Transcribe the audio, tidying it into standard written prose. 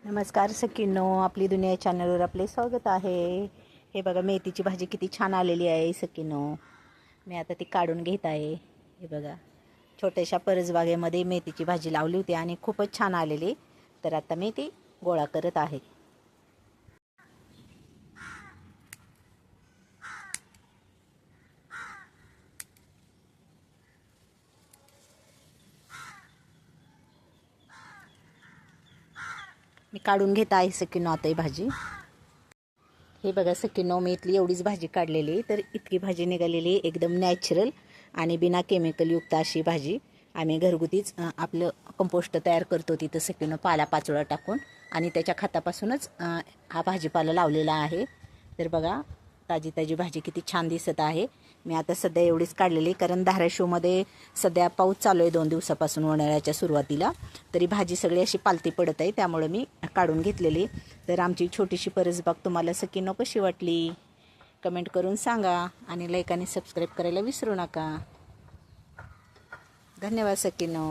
नमस्कार सखींनो, आपली दुनिया चॅनलवर आपले स्वागत आहे। हे बघा मेथीची भाजी किती छान आलेली आहे सखींनो। मी आता ती काढून घेत आहे। हे बघा छोट्याशा परसबागेमध्ये मेथीची भाजी लावली होती आणि खूपच छान आलेली। तर आता मी ती गोळा करत आहे। मी काढून घेत आहे सखींनो आता ही भाजी। हे बघा सखींनो, मी इथली एवढीच भाजी काढलेली, तर इतकी भाजी निघालेली एकदम नॅचरल आणि बिना केमिकल युक्त अशी भाजी। आम्ही घरगुतीच आपलं कंपोस्ट तयार करतो तिथं सखींनो, पालापाचोळा टाकून आणि त्याच्या खतापासूनच हा भाजीपाला लावलेला आहे। तर बघा ताजी ताजी भाजी किती छान दिसत आहे। मी आता सध्या एवढीच काढलेली, कारण धाराशिवमध्ये सध्या पाऊस चालू आहे 2 दिवसापासून उन्हाळ्याच्या सुरुवातीला, तरी भाजी सगळी अशी पालती पडत आहे, त्यामुळे मी काढून घेतलेली। तर आमची छोटीशी परसबाग तुम्हाला सखींनो कशी वाटली कमेंट करून सांगा आणि लाईक आणि सबस्क्राईब करायला विसरू नका। धन्यवाद सखींनो।